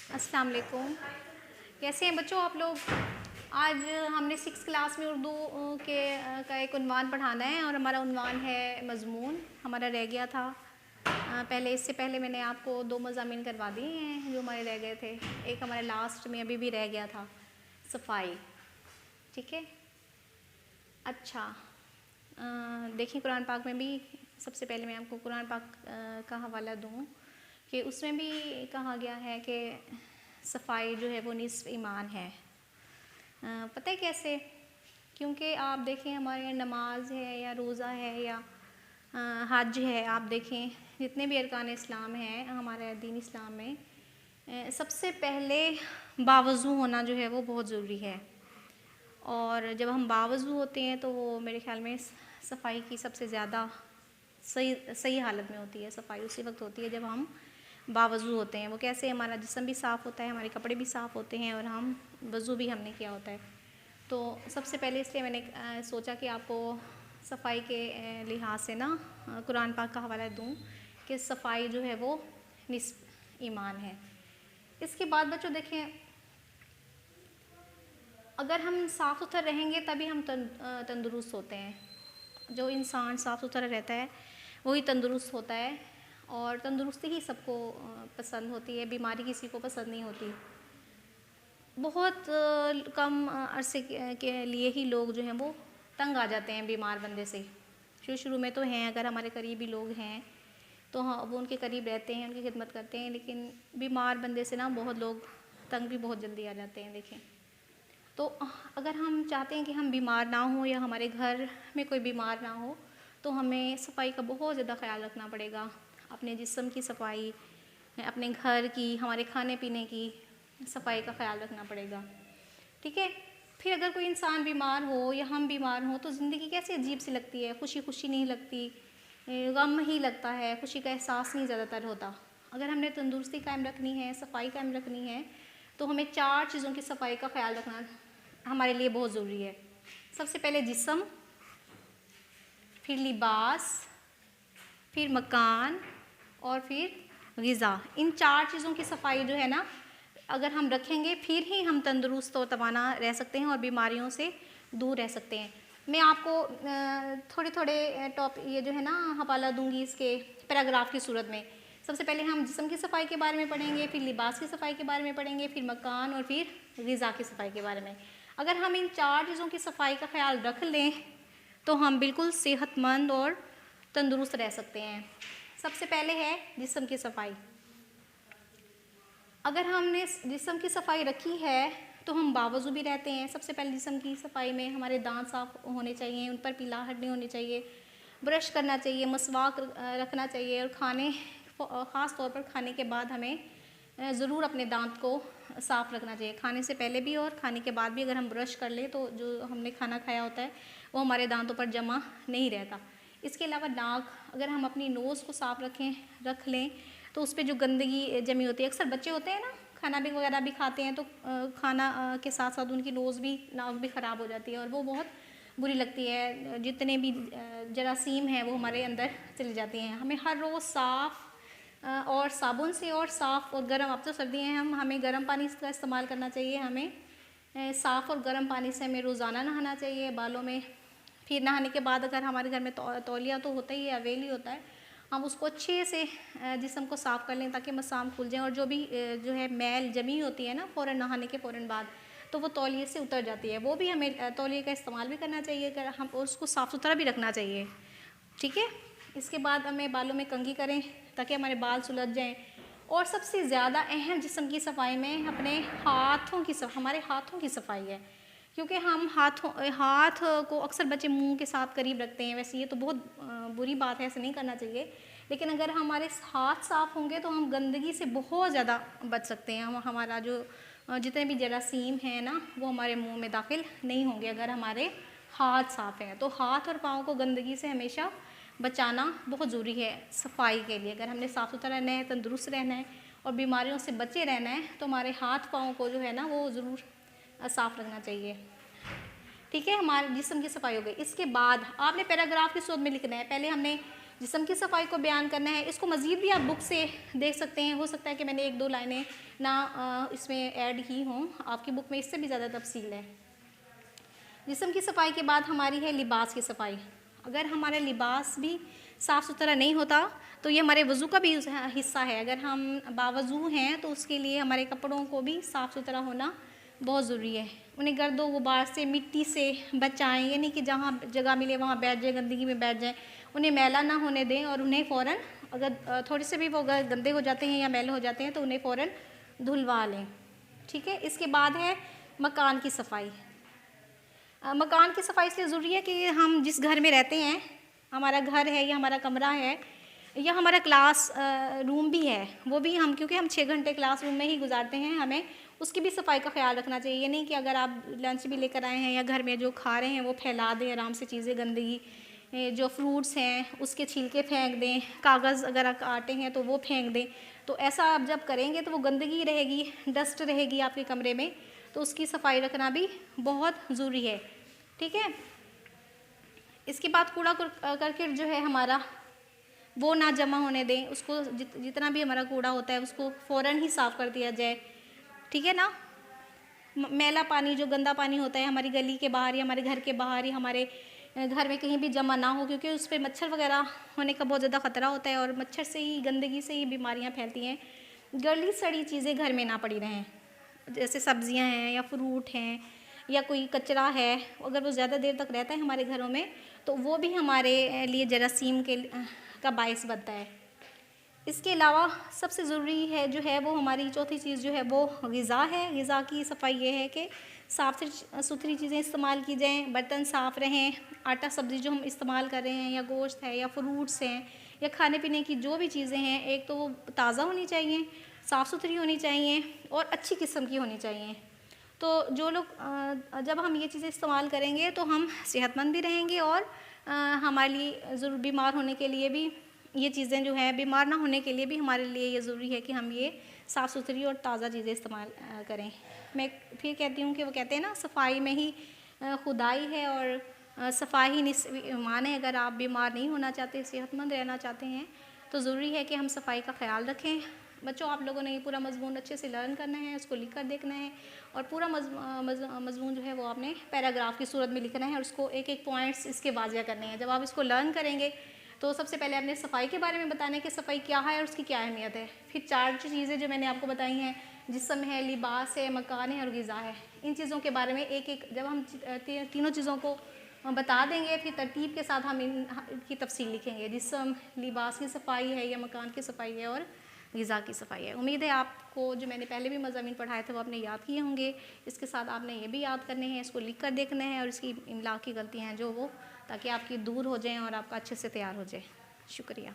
अस्सलाम वालेकुम। कैसे हैं बच्चों आप लोग? आज हमने 6 क्लास में उर्दू का एक उन्वान पढ़ाना है और हमारा उन्वान है मज़मून। हमारा रह गया था इससे पहले मैंने आपको 2 मज़ामीन करवा दिए हैं जो हमारे रह गए थे। एक हमारे लास्ट में अभी भी रह गया था, सफाई। ठीक है, अच्छा। देखिए कुरान पाक में भी सबसे पहले मैं आपको कुरान पाक का हवाला दूँ कि उसमें भी कहा गया है कि सफाई जो है वो निस्फ ईमान है। पता है कैसे? क्योंकि आप देखें हमारे यहाँ नमाज है या रोज़ा है या हज है, आप देखें जितने भी अरकान इस्लाम हैं हमारे दीन इस्लाम में, सबसे पहले बावज़ू होना जो है वो बहुत ज़रूरी है। और जब हम बावज़ू होते हैं तो वो मेरे ख़्याल में सफाई की सबसे ज़्यादा सही हालत में होती है। सफाई उसी वक्त होती है जब हम बावज़ू होते हैं। वो कैसे? हमारा जिस्म भी साफ़ होता है, हमारे कपड़े भी साफ़ होते हैं और हम वज़ू भी हमने किया होता है। तो सबसे पहले इसलिए मैंने सोचा कि आपको सफाई के लिहाज से ना कुरान पाक का हवाला दूँ कि सफाई जो है वो निस्फ़ ईमान है। इसके बाद बच्चों देखें, अगर हम साफ़ सुथरा रहेंगे तभी हम तंदुरुस्त होते हैं। जो इंसान साफ़ सुथरा रहता है वही तंदुरुस्त होता है और तंदुरुस्ती ही सबको पसंद होती है, बीमारी किसी को पसंद नहीं होती। बहुत कम अरसे के लिए ही लोग जो हैं वो तंग आ जाते हैं बीमार बंदे से। शुरू में तो हैं, अगर हमारे करीबी लोग हैं तो हाँ वो उनके करीब रहते हैं, उनकी खिदमत करते हैं, लेकिन बीमार बंदे से ना बहुत लोग तंग भी बहुत जल्दी आ जाते हैं। देखें तो अगर हम चाहते हैं कि हम बीमार ना हो या हमारे घर में कोई बीमार ना हो तो हमें सफाई का बहुत ज़्यादा ख्याल रखना पड़ेगा। अपने जिस्म की सफाई, अपने घर की, हमारे खाने पीने की सफाई का ख्याल रखना पड़ेगा। ठीक है, फिर अगर कोई इंसान बीमार हो या हम बीमार हों तो ज़िंदगी कैसे अजीब सी लगती है, खुशी खुशी नहीं लगती, गम ही लगता है, खुशी का एहसास नहीं ज़्यादातर होता। अगर हमने तंदुरुस्ती कायम रखनी है, सफाई कायम रखनी है तो हमें 4 चीज़ों की सफाई का ख्याल रखना हमारे लिए बहुत ज़रूरी है। सबसे पहले जिस्म, फिर लिबास, फिर मकान और फिर ग़िज़ा। इन 4 चीज़ों की सफाई जो है ना अगर हम रखेंगे फिर ही हम तंदुरुस्त और तवाना रह सकते हैं और बीमारियों से दूर रह सकते हैं। मैं आपको थोड़े थोड़े ये जो है ना हवाला दूंगी इसके पैराग्राफ की सूरत में। सबसे पहले हम जिस्म की सफाई के बारे में पढ़ेंगे, फिर लिबास की सफाई के बारे में पढ़ेंगे, फिर मकान और फिर ग़िज़ा की सफाई के बारे में। अगर हम इन 4 चीज़ों की सफाई का ख्याल रख लें तो हम बिल्कुल सेहतमंद और तंदुरुस्त रह सकते हैं। सबसे पहले है जिस्म की सफाई। अगर हमने जिस्म की सफाई रखी है तो हम बावज़ू भी रहते हैं। सबसे पहले जिस्म की सफाई में हमारे दांत साफ़ होने चाहिए, उन पर पीलाहट नहीं होनी चाहिए, ब्रश करना चाहिए, मसवाक रखना चाहिए और ख़ास तौर पर खाने के बाद हमें ज़रूर अपने दांत को साफ़ रखना चाहिए। खाने से पहले भी और खाने के बाद भी अगर हम ब्रश कर लें तो जो हमने खाना खाया होता है वो हमारे दांतों पर जमा नहीं रहता। इसके अलावा नाक, अगर हम अपनी नोज़ को साफ़ रख लें तो उस पर जो गंदगी जमी होती है, अक्सर बच्चे होते हैं ना खाना भी वगैरह भी खाते हैं तो खाना के साथ साथ उनकी नोज़ भी, नाक भी ख़राब हो जाती है और वो बहुत बुरी लगती है। जितने भी जरासीम हैं वो हमारे अंदर चली जाती हैं। हमें हर रोज़ साफ़ और साबुन से और साफ़ और गर्म, अब तो सर्दी हैं, हमें गर्म पानी का इस्तेमाल करना चाहिए। हमें साफ़ और गर्म पानी से हमें रोज़ाना नहाना चाहिए बालों में। फिर नहाने के बाद अगर हमारे घर में तौलिया तो होता ही है, अवेल ही होता है, हम उसको अच्छे से जिस्म को साफ़ कर लें ताकि मसाम खुल जाए और जो भी जो है मैल जमी होती है ना फ़ौरन नहाने के फ़ौरन बाद तो वो तौलिए से उतर जाती है। वो भी हमें तौलिए का इस्तेमाल भी करना चाहिए, अगर हम उसको साफ़ सुथरा भी रखना चाहिए। ठीक है, इसके बाद हमें बालों में कंघी करें ताकि हमारे बाल सुलझ जाएँ। और सबसे ज़्यादा अहम जिस्म की सफाई में अपने हमारे हाथों की सफाई है, क्योंकि हम हाथ को अक्सर बच्चे मुंह के साथ करीब रखते हैं। वैसे ये तो बहुत बुरी बात है, ऐसे नहीं करना चाहिए, लेकिन अगर हमारे हाथ साफ़ होंगे तो हम गंदगी से बहुत ज़्यादा बच सकते हैं। हमारा जो जितने भी जरासीम हैं ना वो हमारे मुंह में दाखिल नहीं होंगे अगर हमारे हाथ साफ़ हैं। तो हाथ और पाँव को गंदगी से हमेशा बचाना बहुत ज़रूरी है सफाई के लिए। अगर हमने साफ़ सुथरा रहना है, तंदुरुस्त रहना है और बीमारियों से बचे रहना है तो हमारे हाथ पाँव को जो है ना वो ज़रूर साफ़ रखना चाहिए। ठीक है, हमारे जिस्म की सफाई हो गई। इसके बाद आपने पैराग्राफ की सूरत में लिखना है। पहले हमने जिस्म की सफ़ाई को बयान करना है। इसको मज़ीद भी आप बुक से देख सकते हैं, हो सकता है कि मैंने 1-2 लाइनें ना इसमें ऐड की हों, आपकी बुक में इससे भी ज़्यादा तफसील है। जिस्म की सफ़ाई के बाद हमारी है लिबास की सफ़ाई। अगर हमारा लिबास भी साफ़ सुथरा नहीं होता तो ये हमारे वज़ू का भी हिस्सा है। अगर हम बावज़ू हैं तो उसके लिए हमारे कपड़ों को भी साफ़ सुथरा होना बहुत ज़रूरी है। उन्हें गर्दो गुबार से, मिट्टी से बचाएं, ये नहीं कि जहाँ जगह मिले वहाँ बैठ जाएं, गंदगी में बैठ जाएं। उन्हें मैला ना होने दें और उन्हें फ़ौरन, अगर थोड़े से भी वो अगर गंदे हो जाते हैं या मैले हो जाते हैं तो उन्हें फ़ौरन धुलवा लें। ठीक है। इसके बाद है मकान की सफ़ाई। मकान की सफ़ाई इसलिए ज़रूरी है कि हम जिस घर में रहते हैं, हमारा घर है या हमारा कमरा है या हमारा क्लास रूम भी है, वो भी हम, क्योंकि हम 6 घंटे क्लास रूम में ही गुजारते हैं, हमें उसकी भी सफ़ाई का ख्याल रखना चाहिए। ये नहीं कि अगर आप लंच भी लेकर आए हैं या घर में जो खा रहे हैं वो फैला दें आराम से चीज़ें, गंदगी, जो फ्रूट्स हैं उसके छिलके फेंक दें, कागज़ अगर आप काटे हैं तो वो फेंक दें। तो ऐसा आप जब करेंगे तो वो गंदगी रहेगी, डस्ट रहेगी आपके कमरे में, तो उसकी सफ़ाई रखना भी बहुत ज़रूरी है। ठीक है। इसके बाद कूड़ा करकट जो है हमारा, वो ना जमा होने दें। उसको जितना भी हमारा कूड़ा होता है उसको फ़ौरन ही साफ़ कर दिया जाए। ठीक है ना। मैला पानी, जो गंदा पानी होता है हमारी गली के बाहर या हमारे घर के बाहर या हमारे घर में कहीं भी जमा ना हो, क्योंकि उस पर मच्छर वगैरह होने का बहुत ज़्यादा ख़तरा होता है और मच्छर से ही, गंदगी से ही बीमारियां फैलती हैं। गली सड़ी चीज़ें घर में ना पड़ी रहें, जैसे सब्जियां हैं या फ्रूट हैं या कोई कचरा है, अगर वो ज़्यादा देर तक रहता है हमारे घरों में तो वो भी हमारे लिए जरासीम का बायस बनता है। इसके अलावा सबसे ज़रूरी है जो है वो हमारी चौथी चीज़ जो है वो ग़िज़ा है। ग़िज़ा की सफ़ाई ये है कि साफ़ सुथरी चीज़ें इस्तेमाल की जाएं, बर्तन साफ़ रहें, आटा सब्ज़ी जो हम इस्तेमाल कर रहे हैं या गोश्त है या फ्रूट्स हैं या खाने पीने की जो भी चीज़ें हैं, एक तो वो ताज़ा होनी चाहिए, साफ़ सुथरी होनी चाहिए और अच्छी किस्म की होनी चाहिए। तो जो लोग जब हम ये चीज़ें इस्तेमाल करेंगे तो हम सेहतमंद भी रहेंगे और हमारे लिए ज़रूर बीमार होने के लिए भी ये चीज़ें जो हैं, बीमार ना होने के लिए भी हमारे लिए ये ज़रूरी है कि हम ये साफ़ सुथरी और ताज़ा चीज़ें इस्तेमाल करें। मैं फिर कहती हूँ कि वो कहते हैं ना, सफाई में ही खुदाई है और सफाई ही निस्फ़ ईमान है। अगर आप बीमार नहीं होना चाहते, सेहतमंद रहना चाहते हैं तो ज़रूरी है कि हम सफाई का ख्याल रखें। बच्चों, आप लोगों ने ये पूरा मज़मून अच्छे से लर्न करना है, उसको लिख कर देखना है और पूरा मज़मून जो है वो आपने पैराग्राफ की सूरत में लिखना है और उसको एक एक पॉइंट्स इसके वाज़िया करने हैं। जब आप इसको लर्न करेंगे तो सबसे पहले आपने सफाई के बारे में बताना है कि सफाई क्या है और उसकी क्या अहमियत है। फिर 4 चीज़ें जो मैंने आपको बताई हैं, जिस्म है, लिबास है, मकान है और ग़िज़ा है, इन चीज़ों के बारे में एक एक जब हम तीनों चीज़ों को बता देंगे फिर तरतीब के साथ हम इनकी तफसील लिखेंगे। जिस्म, लिबास की सफाई है या मकान की सफाई है और ग़िज़ा की सफाई है। उम्मीद है आपको जो मैंने पहले भी मज़ामीन पढ़ाए थे वो आपने याद किए होंगे। इसके साथ आपने ये भी याद करने हैं, इसको लिख कर देखना है और इसकी इमला की गलतियाँ हैं जो वो, ताकि आपकी दूर हो जाएँ और आपका अच्छे से तैयार हो जाए। शुक्रिया।